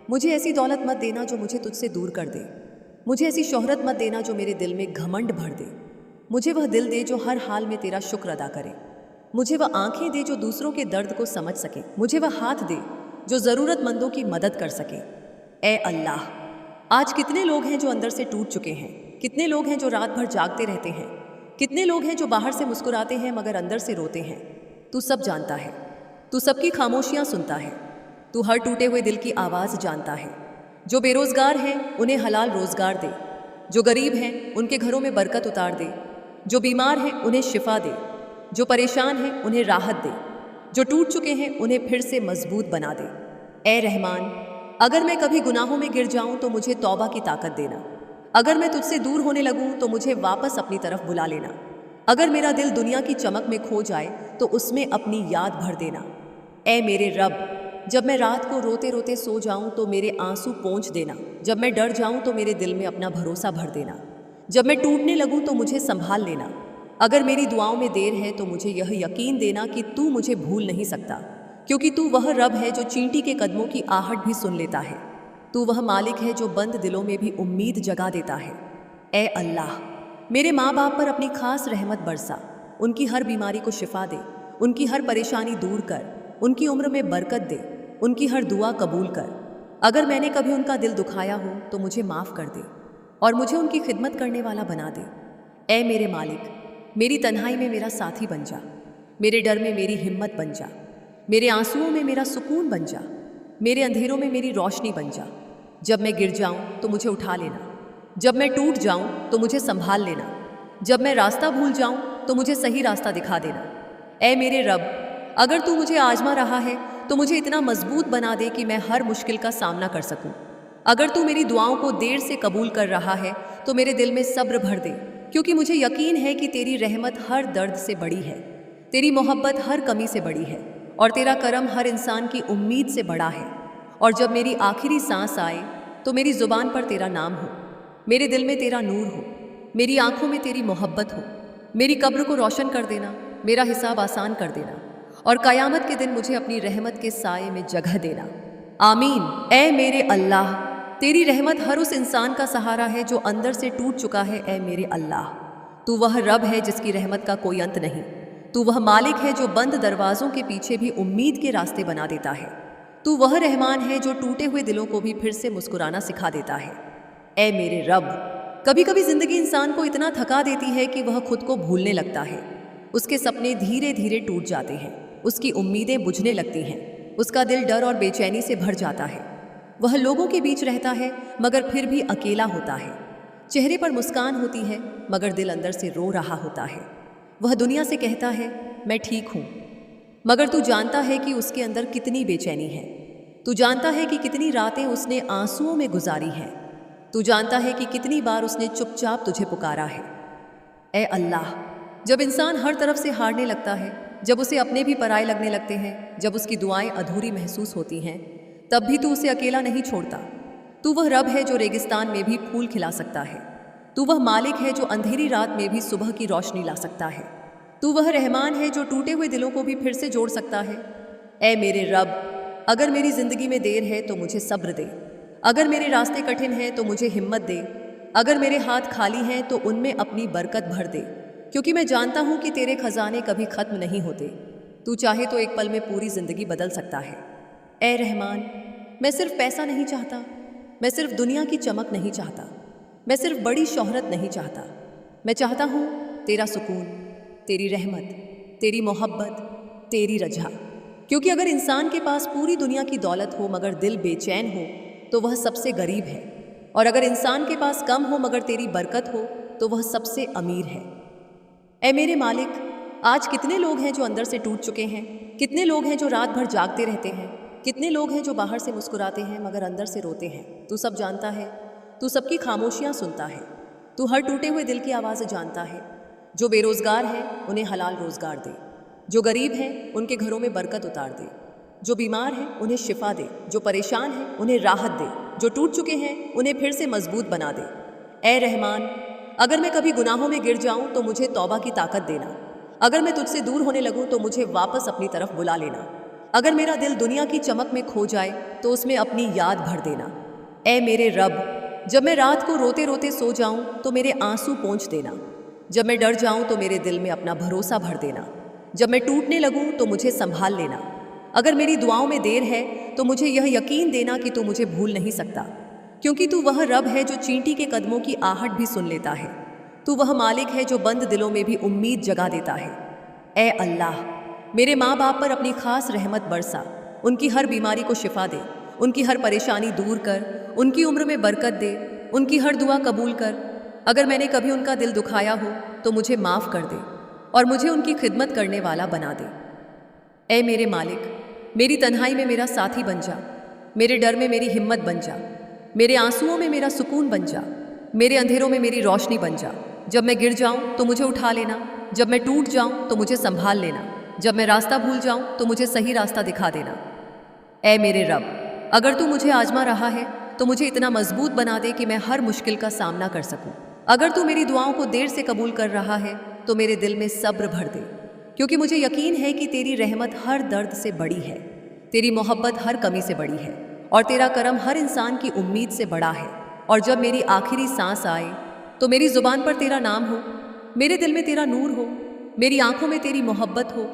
मुझे ऐसी दौलत मत देना जो मुझे तुझसे दूर कर दे। मुझे ऐसी शोहरत मत देना जो मेरे दिल में घमंड भर दे। मुझे वह दिल दे जो हर हाल में तेरा शुक्र अदा करे। मुझे वह आंखें दे जो दूसरों के दर्द को समझ सके। मुझे वह हाथ दे जो ज़रूरतमंदों की मदद कर सके। ऐ अल्लाह, आज कितने लोग हैं जो अंदर से टूट चुके हैं, कितने लोग हैं जो रात भर जागते रहते हैं, कितने लोग हैं जो बाहर से मुस्कुराते हैं मगर अंदर से रोते हैं। तू सब जानता है, तू सबकी खामोशियाँ सुनता है, तू हर टूटे हुए दिल की आवाज़ जानता है। जो बेरोज़गार हैं उन्हें हलाल रोज़गार दे, जो गरीब हैं उनके घरों में बरकत उतार दे, जो बीमार हैं उन्हें शिफा दे, जो परेशान हैं उन्हें राहत दे, जो टूट चुके हैं उन्हें फिर से मजबूत बना दे। ऐ रहमान, अगर मैं कभी गुनाहों में गिर जाऊं तो मुझे तौबा की ताकत देना। अगर मैं तुझसे दूर होने लगूं तो मुझे वापस अपनी तरफ बुला लेना। अगर मेरा दिल दुनिया की चमक में खो जाए तो उसमें अपनी याद भर देना। ऐ मेरे रब, जब मैं रात को रोते रोते सो जाऊं तो मेरे आंसू पोंछ देना। जब मैं डर जाऊं तो मेरे दिल में अपना भरोसा भर देना। जब मैं टूटने लगूं तो मुझे संभाल लेना। अगर मेरी दुआओं में देर है तो मुझे यह यकीन देना कि तू मुझे भूल नहीं सकता, क्योंकि तू वह रब है जो चींटी के कदमों की आहट भी सुन लेता है। तू वह मालिक है जो बंद दिलों में भी उम्मीद जगा देता है। ऐ अल्लाह, मेरे माँ बाप पर अपनी खास रहमत बरसा। उनकी हर बीमारी को शिफा दे, उनकी हर परेशानी दूर कर, उनकी उम्र में बरकत दे, उनकी हर दुआ कबूल कर। अगर मैंने कभी उनका दिल दुखाया हो तो मुझे माफ़ कर दे और मुझे उनकी खिदमत करने वाला बना दे। ऐ मेरे मालिक, मेरी तन्हाई में मेरा साथी बन जा, मेरे डर में मेरी हिम्मत बन जा, मेरे आंसुओं में मेरा सुकून बन जा, मेरे अंधेरों में मेरी रोशनी बन जा। जब मैं गिर जाऊं तो मुझे उठा लेना, जब मैं टूट जाऊं तो मुझे संभाल लेना, जब मैं रास्ता भूल जाऊं तो मुझे सही रास्ता दिखा देना। ऐ मेरे रब, अगर तू मुझे आजमा रहा है तो मुझे इतना मजबूत बना दे कि मैं हर मुश्किल का सामना कर सकूं। अगर तू मेरी दुआओं को देर से कबूल कर रहा है तो मेरे दिल में सब्र भर दे, क्योंकि मुझे यकीन है कि तेरी रहमत हर दर्द से बड़ी है, तेरी मोहब्बत हर कमी से बड़ी है और तेरा करम हर इंसान की उम्मीद से बड़ा है। और जब मेरी आखिरी सांस आए तो मेरी ज़ुबान पर तेरा नाम हो, मेरे दिल में तेरा नूर हो, मेरी आंखों में तेरी मोहब्बत हो। मेरी कब्र को रोशन कर देना, मेरा हिसाब आसान कर देना और क़यामत के दिन मुझे अपनी रहमत के साए में जगह देना। आमीन। ऐ मेरे अल्लाह, तेरी रहमत हर उस इंसान का सहारा है जो अंदर से टूट चुका है। ऐ मेरे अल्लाह, तू वह रब है जिसकी रहमत का कोई अंत नहीं। तू वह मालिक है जो बंद दरवाज़ों के पीछे भी उम्मीद के रास्ते बना देता है। तू वह रहमान है जो टूटे हुए दिलों को भी फिर से मुस्कुराना सिखा देता है। ऐ मेरे रब, कभी कभी ज़िंदगी इंसान को इतना थका देती है कि वह खुद को भूलने लगता है। उसके सपने धीरे धीरे टूट जाते हैं, उसकी उम्मीदें बुझने लगती हैं, उसका दिल डर और बेचैनी से भर जाता है। वह लोगों के बीच रहता है मगर फिर भी अकेला होता है। चेहरे पर मुस्कान होती है मगर दिल अंदर से रो रहा होता है। वह दुनिया से कहता है मैं ठीक हूँ, मगर तू जानता है कि उसके अंदर कितनी बेचैनी है। तू जानता है कि कितनी रातें उसने आंसुओं में गुजारी हैं। तू जानता है कि कितनी बार उसने चुपचाप तुझे पुकारा है। ऐ अल्लाह, जब इंसान हर तरफ से हारने लगता है, जब उसे अपने भी पराए लगने लगते हैं, जब उसकी दुआएं अधूरी महसूस होती हैं, तब भी तू उसे अकेला नहीं छोड़ता। तू वह रब है जो रेगिस्तान में भी फूल खिला सकता है। तू वह मालिक है जो अंधेरी रात में भी सुबह की रोशनी ला सकता है। तू वह रहमान है जो टूटे हुए दिलों को भी फिर से जोड़ सकता है। ऐ मेरे रब, अगर मेरी ज़िंदगी में देर है तो मुझे सब्र दे, अगर मेरे रास्ते कठिन हैं तो मुझे हिम्मत दे, अगर मेरे हाथ खाली हैं तो उनमें अपनी बरकत भर दे, क्योंकि मैं जानता हूँ कि तेरे खजाने कभी ख़त्म नहीं होते। तू चाहे तो एक पल में पूरी ज़िंदगी बदल सकता है। ऐ रहमान, मैं सिर्फ पैसा नहीं चाहता, मैं सिर्फ दुनिया की चमक नहीं चाहता, मैं सिर्फ बड़ी शोहरत नहीं चाहता। मैं चाहता हूँ तेरा सुकून, तेरी रहमत, तेरी मोहब्बत, तेरी रजा। क्योंकि अगर इंसान के पास पूरी दुनिया की दौलत हो मगर दिल बेचैन हो तो वह सबसे गरीब है, और अगर इंसान के पास कम हो मगर तेरी बरकत हो तो वह सबसे अमीर है। ऐ मेरे मालिक, आज कितने लोग हैं जो अंदर से टूट चुके हैं, कितने लोग हैं जो रात भर जागते रहते हैं, कितने लोग हैं जो बाहर से मुस्कुराते हैं मगर अंदर से रोते हैं। तू सब जानता है, तू सबकी खामोशियाँ सुनता है, तू हर टूटे हुए दिल की आवाज़ जानता है। जो बेरोज़गार हैं उन्हें हलाल रोज़गार दे, जो गरीब हैं उनके घरों में बरकत उतार दे, जो बीमार हैं उन्हें शिफा दे, जो परेशान हैं उन्हें राहत दे। जो टूट चुके हैं उन्हें फिर से मजबूत बना दे। ए रहमान, अगर मैं कभी गुनाहों में गिर जाऊं तो मुझे तौबा की ताकत देना। अगर मैं तुझसे दूर होने लगूं तो मुझे वापस अपनी तरफ बुला लेना। अगर मेरा दिल दुनिया की चमक में खो जाए तो उसमें अपनी याद भर देना। ए मेरे रब, जब मैं रात को रोते रोते सो जाऊं तो मेरे आंसू पोंछ देना। जब मैं डर जाऊं तो मेरे दिल में अपना भरोसा भर देना। जब मैं टूटने लगूं तो मुझे संभाल लेना। अगर मेरी दुआओं में देर है तो मुझे यह यकीन देना कि तू मुझे भूल नहीं सकता, क्योंकि तू वह रब है जो चींटी के कदमों की आहट भी सुन लेता है। तू वह मालिक है जो बंद दिलों में भी उम्मीद जगा देता है। ए अल्लाह, मेरे माँ बाप पर अपनी खास रहमत बरसा, उनकी हर बीमारी को शिफा दे, उनकी हर परेशानी दूर कर, उनकी उम्र में बरकत दे, उनकी हर दुआ कबूल कर। अगर मैंने कभी उनका दिल दुखाया हो तो मुझे माफ़ कर दे और मुझे उनकी खिदमत करने वाला बना दे। ए मेरे मालिक, मेरी तन्हाई में मेरा साथी बन जा, मेरे डर में मेरी हिम्मत बन जा, मेरे आंसुओं में मेरा सुकून बन जा, मेरे अंधेरों में मेरी रोशनी बन जा। जब मैं गिर जाऊं तो मुझे उठा लेना, जब मैं टूट जाऊं तो मुझे संभाल लेना, जब मैं रास्ता भूल जाऊं तो मुझे सही रास्ता दिखा देना। ए मेरे रब, अगर तू मुझे आजमा रहा है तो मुझे इतना मजबूत बना दे कि मैं हर मुश्किल का सामना कर सकूं। अगर तू मेरी दुआओं को देर से कबूल कर रहा है तो मेरे दिल में सब्र भर दे, क्योंकि मुझे यकीन है कि तेरी रहमत हर दर्द से बड़ी है, तेरी मोहब्बत हर कमी से बड़ी है और तेरा करम हर इंसान की उम्मीद से बड़ा है। और जब मेरी आखिरी सांस आए तो मेरी ज़ुबान पर तेरा नाम हो, मेरे दिल में तेरा नूर हो, मेरी आंखों में तेरी मोहब्बत हो।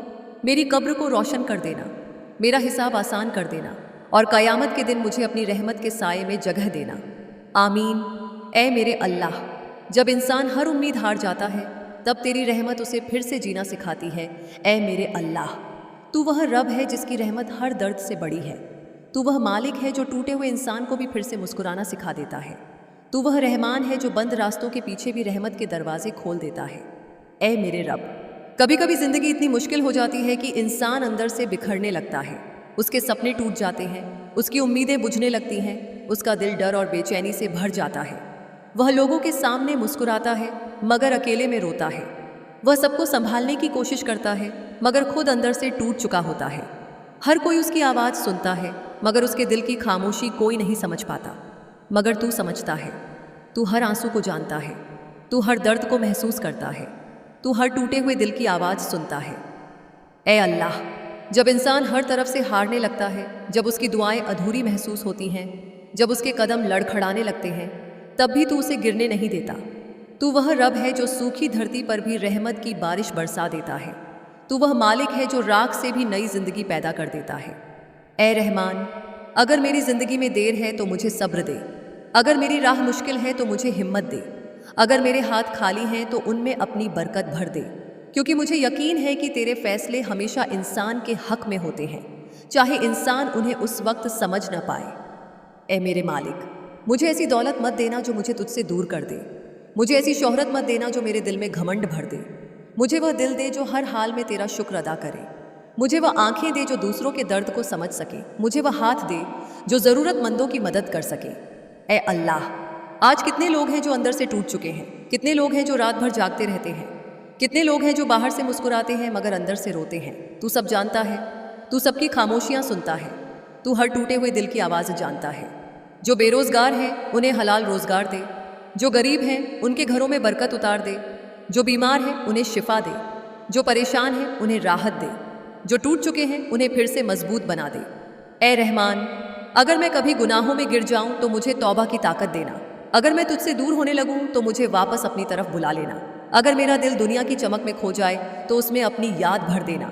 मेरी कब्र को रोशन कर देना, मेरा हिसाब आसान कर देना और क़यामत के दिन मुझे अपनी रहमत के साए में जगह देना। आमीन। ए मेरे अल्लाह, जब इंसान हर उम्मीद हार जाता है तब तेरी रहमत उसे फिर से जीना सिखाती है। ए मेरे अल्लाह, तू वह रब है जिसकी रहमत हर दर्द से बड़ी है। तू वह मालिक है जो टूटे हुए इंसान को भी फिर से मुस्कुराना सिखा देता है। तू वह रहमान है जो बंद रास्तों के पीछे भी रहमत के दरवाजे खोल देता है। ए मेरे रब, कभी कभी ज़िंदगी इतनी मुश्किल हो जाती है कि इंसान अंदर से बिखरने लगता है, उसके सपने टूट जाते हैं, उसकी उम्मीदें बुझने लगती हैं, उसका दिल डर और बेचैनी से भर जाता है। वह लोगों के सामने मुस्कुराता है मगर अकेले में रोता है। वह सबको संभालने की कोशिश करता है मगर खुद अंदर से टूट चुका होता है। हर कोई उसकी आवाज़ सुनता है मगर उसके दिल की खामोशी कोई नहीं समझ पाता। मगर तू समझता है, तू हर आंसू को जानता है, तू हर दर्द को महसूस करता है, तू हर टूटे हुए दिल की आवाज़ सुनता है। ए अल्लाह, जब इंसान हर तरफ से हारने लगता है, जब उसकी दुआएं अधूरी महसूस होती हैं, जब उसके कदम लड़खड़ाने लगते हैं, तब भी तू उसे गिरने नहीं देता। तू वह रब है जो सूखी धरती पर भी रहमत की बारिश बरसा देता है। तू वह मालिक है जो राख से भी नई जिंदगी पैदा कर देता है। ए रहमान, अगर मेरी ज़िंदगी में देर है तो मुझे सब्र दे, अगर मेरी राह मुश्किल है तो मुझे हिम्मत दे, अगर मेरे हाथ खाली हैं तो उनमें अपनी बरकत भर दे, क्योंकि मुझे यकीन है कि तेरे फैसले हमेशा इंसान के हक में होते हैं, चाहे इंसान उन्हें उस वक्त समझ न पाए। ए मेरे मालिक, मुझे ऐसी दौलत मत देना जो मुझे तुझसे दूर कर दे, मुझे ऐसी शोहरत मत देना जो मेरे दिल में घमंड भर दे। मुझे वह दिल दे जो हर हाल में तेरा शुक्र अदा करे, मुझे वह आंखें दे जो दूसरों के दर्द को समझ सके, मुझे वह हाथ दे जो ज़रूरतमंदों की मदद कर सके। ए अल्लाह, आज कितने लोग हैं जो अंदर से टूट चुके हैं, कितने लोग हैं जो रात भर जागते रहते हैं, कितने लोग हैं जो बाहर से मुस्कुराते हैं मगर अंदर से रोते हैं। तू सब जानता है, तू सबकी खामोशियाँ सुनता है, तू हर टूटे हुए दिल की आवाज़ जानता है। जो बेरोज़गार हैं उन्हें हलाल रोज़गार दे, जो गरीब हैं उनके घरों में बरकत उतार दे, जो बीमार हैं उन्हें शिफा दे, जो परेशान हैं उन्हें राहत दे, जो टूट चुके हैं उन्हें फिर से मजबूत बना दे। ए रहमान, अगर मैं कभी गुनाहों में गिर जाऊं तो मुझे तौबा की ताकत देना, अगर मैं तुझसे दूर होने लगूं तो मुझे वापस अपनी तरफ बुला लेना, अगर मेरा दिल दुनिया की चमक में खो जाए तो उसमें अपनी याद भर देना।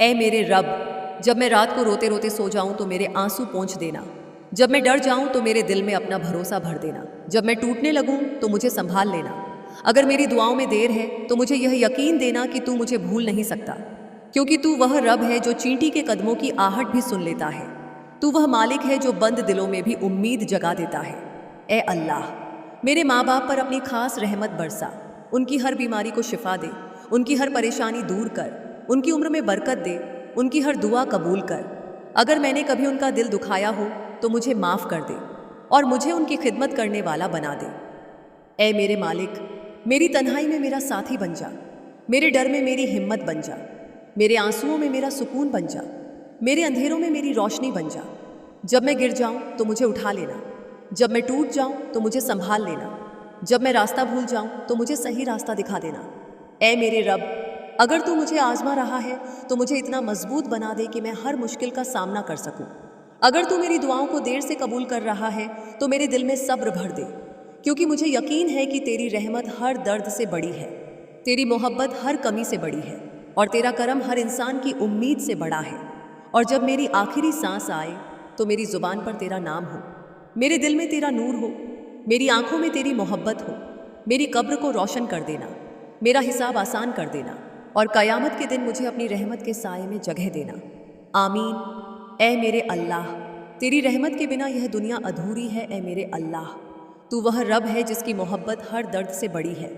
ए मेरे रब, जब मैं रात को रोते रोते सो जाऊं तो मेरे आंसू पोंछ देना, जब मैं डर जाऊं तो मेरे दिल में अपना भरोसा भर देना, जब मैं टूटने लगूं तो मुझे संभाल लेना, अगर मेरी दुआओं में देर है तो मुझे यह यकीन देना कि तू मुझे भूल नहीं सकता, क्योंकि तू वह रब है जो चींटी के कदमों की आहट भी सुन लेता है। तू वह मालिक है जो बंद दिलों में भी उम्मीद जगा देता है। ए अल्लाह, मेरे माँ बाप पर अपनी खास रहमत बरसा, उनकी हर बीमारी को शिफा दे, उनकी हर परेशानी दूर कर, उनकी उम्र में बरकत दे, उनकी हर दुआ कबूल कर। अगर मैंने कभी उनका दिल दुखाया हो तो मुझे माफ़ कर दे और मुझे उनकी खिदमत करने वाला बना दे। ए मेरे मालिक, मेरी तन्हाई में मेरा साथी बन जा, मेरे डर में मेरी हिम्मत बन जा, मेरे आंसुओं में मेरा सुकून बन जा, मेरे अंधेरों में मेरी रोशनी बन जा। जब मैं गिर जाऊं तो मुझे उठा लेना, जब मैं टूट जाऊं तो मुझे संभाल लेना, जब मैं रास्ता भूल जाऊं तो मुझे सही रास्ता दिखा देना। ऐ मेरे रब, अगर तू मुझे आजमा रहा है तो मुझे इतना मजबूत बना दे कि मैं हर मुश्किल का सामना कर सकूं। अगर तू मेरी दुआओं को देर से कबूल कर रहा है तो मेरे दिल में सब्र भर दे, क्योंकि मुझे यकीन है कि तेरी रहमत हर दर्द से बड़ी है, तेरी मोहब्बत हर कमी से बड़ी है, और तेरा करम हर इंसान की उम्मीद से बड़ा है। और जब मेरी आखिरी सांस आए तो मेरी ज़ुबान पर तेरा नाम हो, मेरे दिल में तेरा नूर हो, मेरी आंखों में तेरी मोहब्बत हो। मेरी कब्र को रोशन कर देना, मेरा हिसाब आसान कर देना, और क़यामत के दिन मुझे अपनी रहमत के साए में जगह देना। आमीन। ऐ मेरे अल्लाह, तेरी रहमत के बिना यह दुनिया अधूरी है। ऐ मेरे अल्लाह, तू वह रब है जिसकी मोहब्बत हर दर्द से बड़ी है।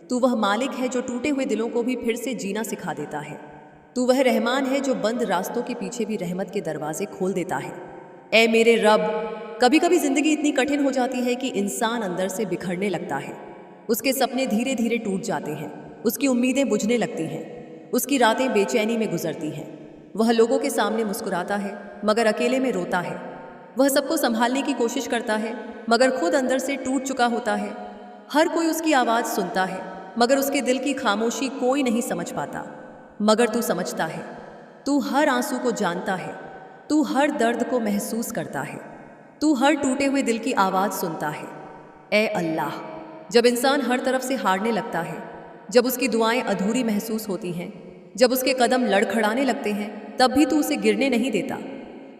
तू वह मालिक है जो टूटे हुए दिलों को भी फिर से जीना सिखा देता है। तू वह रहमान है जो बंद रास्तों के पीछे भी रहमत के दरवाजे खोल देता है। ऐ मेरे रब, कभी कभी ज़िंदगी इतनी कठिन हो जाती है कि इंसान अंदर से बिखरने लगता है। उसके सपने धीरे धीरे टूट जाते हैं, उसकी उम्मीदें बुझने लगती हैं, उसकी रातें बेचैनी में गुजरती हैं। वह लोगों के सामने मुस्कुराता है मगर अकेले में रोता है। वह सबको संभालने की कोशिश करता है मगर खुद अंदर से टूट चुका होता है। हर कोई उसकी आवाज़ सुनता है मगर उसके दिल की खामोशी कोई नहीं समझ पाता। मगर तू समझता है, तू हर आंसू को जानता है, तू हर दर्द को महसूस करता है, तू हर टूटे हुए दिल की आवाज़ सुनता है। ऐ अल्लाह, जब इंसान हर तरफ से हारने लगता है, जब उसकी दुआएं अधूरी महसूस होती हैं, जब उसके कदम लड़खड़ाने लगते हैं, तब भी तू उसे गिरने नहीं देता।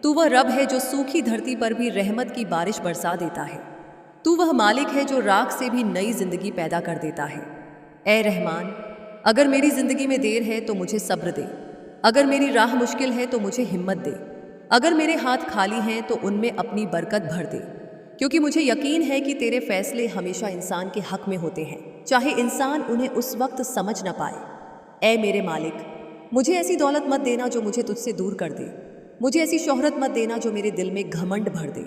तू वह रब है जो सूखी धरती पर भी रहमत की बारिश बरसा देता है। तू वह मालिक है जो राख से भी नई जिंदगी पैदा कर देता है। ऐ रहमान, अगर मेरी ज़िंदगी में देर है तो मुझे सब्र दे, अगर मेरी राह मुश्किल है तो मुझे हिम्मत दे, अगर मेरे हाथ खाली हैं तो उनमें अपनी बरकत भर दे, क्योंकि मुझे यकीन है कि तेरे फैसले हमेशा इंसान के हक में होते हैं, चाहे इंसान उन्हें उस वक्त समझ न पाए। ऐ मेरे मालिक, मुझे ऐसी दौलत मत देना जो मुझे तुझसे दूर कर दे, मुझे ऐसी शोहरत मत देना जो मेरे दिल में घमंड भर दे।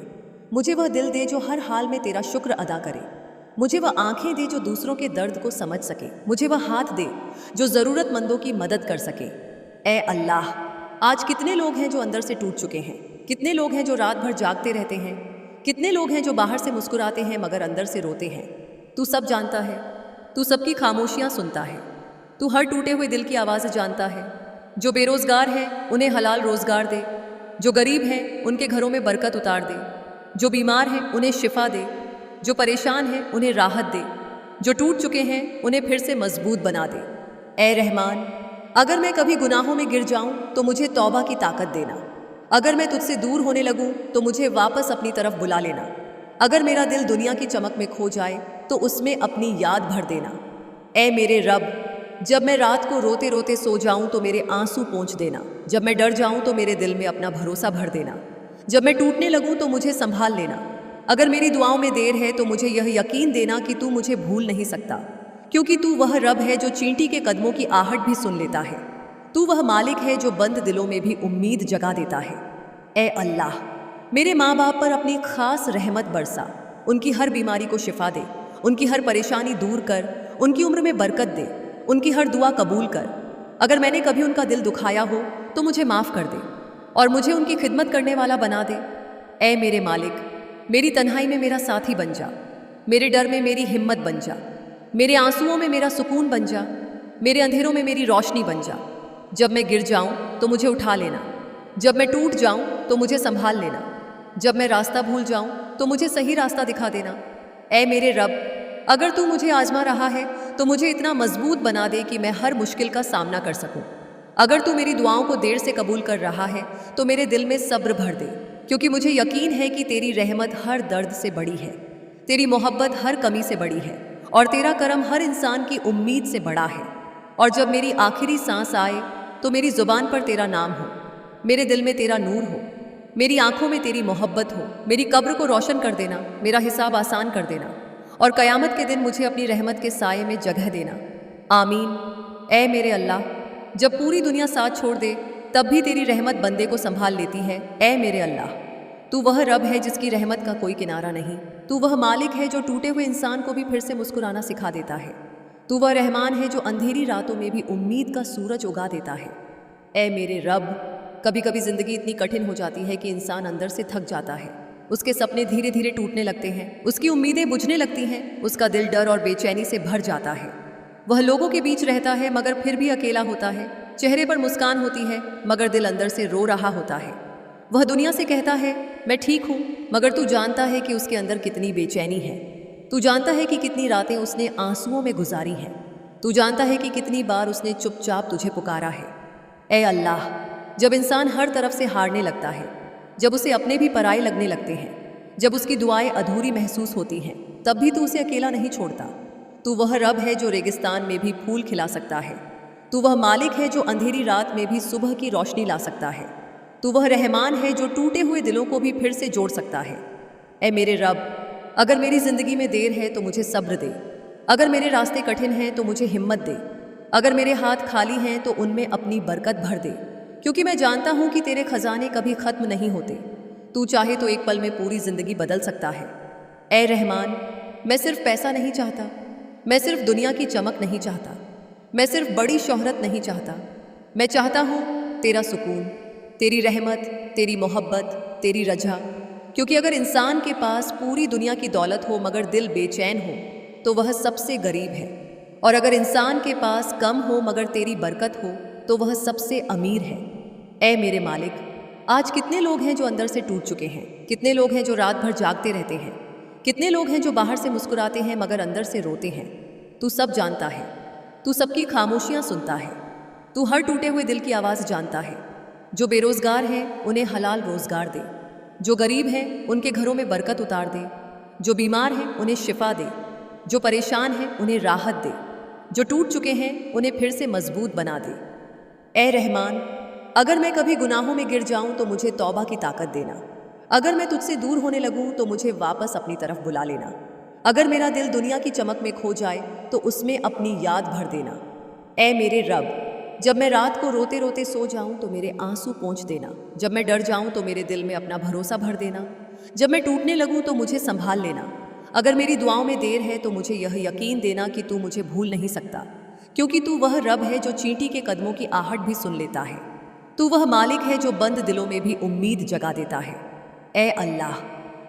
मुझे वह दिल दे जो हर हाल में तेरा शुक्र अदा करे, मुझे वह आंखें दे जो दूसरों के दर्द को समझ सके, मुझे वह हाथ दे जो ज़रूरतमंदों की मदद कर सके। ऐ अल्लाह, आज कितने लोग हैं जो अंदर से टूट चुके हैं, कितने लोग हैं जो रात भर जागते रहते हैं, कितने लोग हैं जो बाहर से मुस्कुराते हैं मगर अंदर से रोते हैं। तू सब जानता है, तू सबकी खामोशियाँ सुनता है, तू हर टूटे हुए दिल की आवाज़ जानता है। जो बेरोज़गार हैं उन्हें हलाल रोज़गार दे, जो गरीब हैं उनके घरों में बरकत उतार दे, जो बीमार हैं उन्हें शिफा दे, जो परेशान हैं उन्हें राहत दे, जो टूट चुके हैं उन्हें फिर से मजबूत बना दे। ऐ रहमान, अगर मैं कभी गुनाहों में गिर जाऊं तो मुझे तौबा की ताकत देना, अगर मैं तुझसे दूर होने लगूं तो मुझे वापस अपनी तरफ बुला लेना, अगर मेरा दिल दुनिया की चमक में खो जाए तो उसमें अपनी याद भर देना। ऐ मेरे रब, जब मैं रात को रोते रोते सो जाऊं तो मेरे आंसू पोंछ देना, जब मैं डर जाऊं तो मेरे दिल में अपना भरोसा भर देना, जब मैं टूटने लगूं तो मुझे संभाल लेना। अगर मेरी दुआओं में देर है तो मुझे यह यकीन देना कि तू मुझे भूल नहीं सकता, क्योंकि तू वह रब है जो चींटी के कदमों की आहट भी सुन लेता है। तू वह मालिक है जो बंद दिलों में भी उम्मीद जगा देता है। ऐ अल्लाह, मेरे माँ बाप पर अपनी खास रहमत बरसा, उनकी हर बीमारी को शिफा दे, उनकी हर परेशानी दूर कर, उनकी उम्र में बरकत दे, उनकी हर दुआ कबूल कर। अगर मैंने कभी उनका दिल दुखाया हो तो मुझे माफ़ कर दे और मुझे उनकी खिदमत करने वाला बना दे। ऐ मेरे मालिक, मेरी तन्हाई में मेरा साथी बन जा, मेरे डर में मेरी हिम्मत बन जा, मेरे आंसुओं में मेरा सुकून बन जा, मेरे अंधेरों में मेरी रोशनी बन जा। जब मैं गिर जाऊं तो मुझे उठा लेना, जब मैं टूट जाऊं तो मुझे संभाल लेना, जब मैं रास्ता भूल जाऊं तो मुझे सही रास्ता दिखा देना। ऐ मेरे रब, अगर तू मुझे आजमा रहा है तो मुझे इतना मजबूत बना दे कि मैं हर मुश्किल का सामना कर सकूं। अगर तू मेरी दुआओं को देर से कबूल कर रहा है तो मेरे दिल में सब्र भर दे, क्योंकि मुझे यकीन है कि तेरी रहमत हर दर्द से बड़ी है, तेरी मोहब्बत हर कमी से बड़ी है, और तेरा करम हर इंसान की उम्मीद से बड़ा है। और जब मेरी आखिरी सांस आए तो मेरी ज़ुबान पर तेरा नाम हो, मेरे दिल में तेरा नूर हो, मेरी आंखों में तेरी मोहब्बत हो। मेरी कब्र को रोशन कर देना, मेरा हिसाब आसान कर देना, और क़यामत के दिन मुझे अपनी रहमत के साये में जगह देना। आमीन। ऐ मेरे अल्लाह, जब पूरी दुनिया साथ छोड़ दे तब भी तेरी रहमत बंदे को संभाल लेती है। ऐ मेरे अल्लाह, तू वह रब है जिसकी रहमत का कोई किनारा नहीं, तू वह मालिक है जो टूटे हुए इंसान को भी फिर से मुस्कुराना सिखा देता है, तू वह रहमान है जो अंधेरी रातों में भी उम्मीद का सूरज उगा देता है। ऐ मेरे रब, कभी कभी ज़िंदगी इतनी कठिन हो जाती है कि इंसान अंदर से थक जाता है, उसके सपने धीरे धीरे टूटने लगते हैं, उसकी उम्मीदें बुझने लगती हैं, उसका दिल डर और बेचैनी से भर जाता है। वह लोगों के बीच रहता है मगर फिर भी अकेला होता है। चेहरे पर मुस्कान होती है मगर दिल अंदर से रो रहा होता है। वह दुनिया से कहता है मैं ठीक हूँ, मगर तू जानता है कि उसके अंदर कितनी बेचैनी है। तू जानता है कि कितनी रातें उसने आंसुओं में गुजारी हैं। तू जानता है कि कितनी बार उसने चुपचाप तुझे पुकारा है। ए अल्लाह, जब इंसान हर तरफ से हारने लगता है, जब उसे अपने भी पराये लगने लगते हैं, जब उसकी दुआएं अधूरी महसूस होती हैं, तब भी तू उसे अकेला नहीं छोड़ता। तू वह रब है जो रेगिस्तान में भी फूल खिला सकता है। तू वह मालिक है जो अंधेरी रात में भी सुबह की रोशनी ला सकता है। तू वह रहमान है जो टूटे हुए दिलों को भी फिर से जोड़ सकता है। ए मेरे रब, अगर मेरी ज़िंदगी में देर है तो मुझे सब्र दे। अगर मेरे रास्ते कठिन हैं तो मुझे हिम्मत दे। अगर मेरे हाथ खाली हैं तो उनमें अपनी बरकत भर दे, क्योंकि मैं जानता हूँ कि तेरे खजाने कभी ख़त्म नहीं होते। तू चाहे तो एक पल में पूरी ज़िंदगी बदल सकता है। ए रहमान, मैं सिर्फ पैसा नहीं चाहता, मैं सिर्फ दुनिया की चमक नहीं चाहता, मैं सिर्फ बड़ी शोहरत नहीं चाहता। मैं चाहता हूँ तेरा सुकून, तेरी रहमत, तेरी मोहब्बत, तेरी रजा। क्योंकि अगर इंसान के पास पूरी दुनिया की दौलत हो मगर दिल बेचैन हो तो वह सबसे गरीब है, और अगर इंसान के पास कम हो मगर तेरी बरकत हो तो वह सबसे अमीर है। ए मेरे मालिक, आज कितने लोग हैं जो अंदर से टूट चुके हैं, कितने लोग हैं जो रात भर जागते रहते हैं, कितने लोग हैं जो बाहर से मुस्कुराते हैं मगर अंदर से रोते हैं। तू सब जानता है, तू सबकी खामोशियाँ सुनता है, तू हर टूटे हुए दिल की आवाज़ जानता है। जो बेरोज़गार हैं उन्हें हलाल रोज़गार दे, जो गरीब हैं उनके घरों में बरकत उतार दे, जो बीमार हैं उन्हें शिफा दे, जो परेशान हैं उन्हें राहत दे, जो टूट चुके हैं उन्हें फिर से मजबूत बना दे। ए रहमान, अगर मैं कभी गुनाहों में गिर जाऊं तो मुझे तौबा की ताकत देना। अगर मैं तुझसे दूर होने लगूं तो मुझे वापस अपनी तरफ बुला लेना। अगर मेरा दिल दुनिया की चमक में खो जाए तो उसमें अपनी याद भर देना। ए मेरे रब, जब मैं रात को रोते रोते सो जाऊं तो मेरे आंसू पोंछ देना। जब मैं डर जाऊं तो मेरे दिल में अपना भरोसा भर देना। जब मैं टूटने लगूं तो मुझे संभाल लेना। अगर मेरी दुआओं में देर है तो मुझे यह यकीन देना कि तू मुझे भूल नहीं सकता, क्योंकि तू वह रब है जो चींटी के कदमों की आहट भी सुन लेता है। तू वह मालिक है जो बंद दिलों में भी उम्मीद जगा देता है। ए अल्लाह,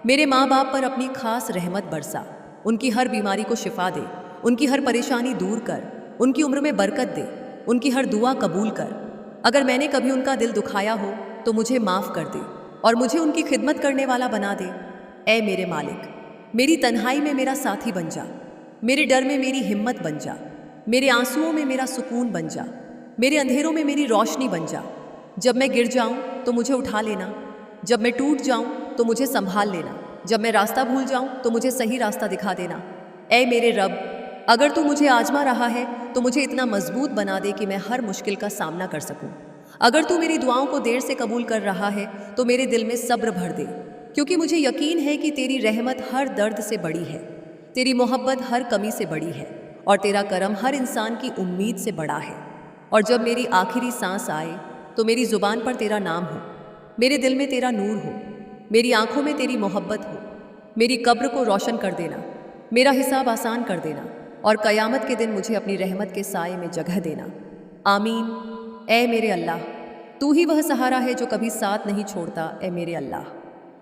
मेरे माँ बाप पर अपनी खास रहमत बरसा। उनकी हर बीमारी को शिफा दे, उनकी हर परेशानी दूर कर, उनकी उम्र में बरकत दे, उनकी हर दुआ कबूल कर। अगर मैंने कभी उनका दिल दुखाया हो तो मुझे माफ़ कर दे और मुझे उनकी खिदमत करने वाला बना दे। ए मेरे मालिक, मेरी तन्हाई में मेरा साथी बन जा, मेरे डर में मेरी हिम्मत बन जा, मेरे आंसुओं में मेरा सुकून बन जा, मेरे अंधेरों में मेरी रोशनी बन जा। जब मैं गिर जाऊं तो मुझे उठा लेना, जब मैं टूट जाऊं तो मुझे संभाल लेना, जब मैं रास्ता भूल जाऊं तो मुझे सही रास्ता दिखा देना। ऐ मेरे रब, अगर तू मुझे आजमा रहा है तो मुझे इतना मजबूत बना दे कि मैं हर मुश्किल का सामना कर सकूं। अगर तू मेरी दुआओं को देर से कबूल कर रहा है तो मेरे दिल में सब्र भर दे, क्योंकि मुझे यकीन है कि तेरी रहमत हर दर्द से बड़ी है, तेरी मोहब्बत हर कमी से बड़ी है, और तेरा करम हर इंसान की उम्मीद से बड़ा है। और जब मेरी आखिरी सांस आए तो मेरी ज़ुबान पर तेरा नाम हो, मेरे दिल में तेरा नूर हो, मेरी आंखों में तेरी मोहब्बत हो। मेरी कब्र को रोशन कर देना, मेरा हिसाब आसान कर देना, और क़यामत के दिन मुझे अपनी रहमत के साए में जगह देना। आमीन। ए मेरे अल्लाह, तू ही वह सहारा है जो कभी साथ नहीं छोड़ता। ए मेरे अल्लाह,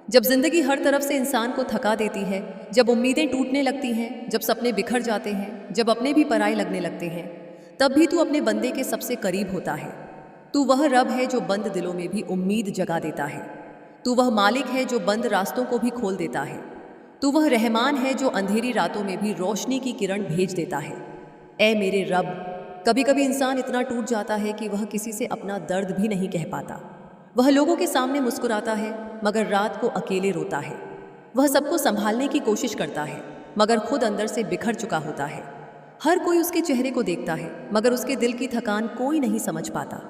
जब ज़िंदगी हर तरफ से इंसान को थका देती है, जब उम्मीदें टूटने लगती हैं, जब सपने बिखर जाते हैं, जब अपने भी पराए लगने लगते हैं, तब भी तू अपने बंदे के सबसे करीब होता है। तू वह रब है जो बंद दिलों में भी उम्मीद जगा देता है। तू वह मालिक है जो बंद रास्तों को भी खोल देता है। तू वह रहमान है जो अंधेरी रातों में भी रोशनी की किरण भेज देता है। ए मेरे रब, कभी कभी इंसान इतना टूट जाता है कि वह किसी से अपना दर्द भी नहीं कह पाता। वह लोगों के सामने मुस्कुराता है मगर रात को अकेले रोता है। वह सबको संभालने की कोशिश करता है मगर खुद अंदर से बिखर चुका होता है। हर कोई उसके चेहरे को देखता है मगर उसके दिल की थकान कोई नहीं समझ पाता।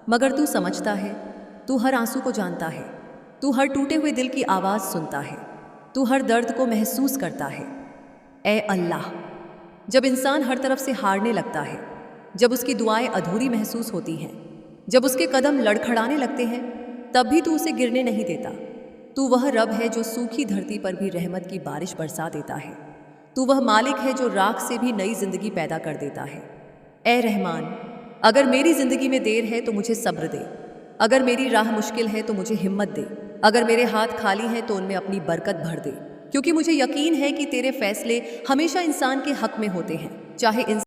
मगर तू समझता है, तू हर आंसू को जानता है, तू हर टूटे हुए दिल की आवाज़ सुनता है, तू हर दर्द को महसूस करता है। ए अल्लाह, जब इंसान हर तरफ से हारने लगता है, जब उसकी दुआएं अधूरी महसूस होती हैं, जब उसके कदम लड़खड़ाने लगते हैं, तब भी तू उसे गिरने नहीं देता। तू वह रब है जो सूखी धरती पर भी रहमत की बारिश बरसा देता है। तू वह मालिक है जो राख से भी नई जिंदगी पैदा कर देता है। ए रहमान, अगर मेरी ज़िंदगी में देर है तो मुझे सब्र दे, अगर मेरी राह मुश्किल है तो मुझे हिम्मत दे, अगर मेरे हाथ खाली हैं तो उनमें अपनी बरकत भर दे, क्योंकि मुझे यकीन है कि तेरे फैसले हमेशा इंसान के हक में होते हैं, चाहे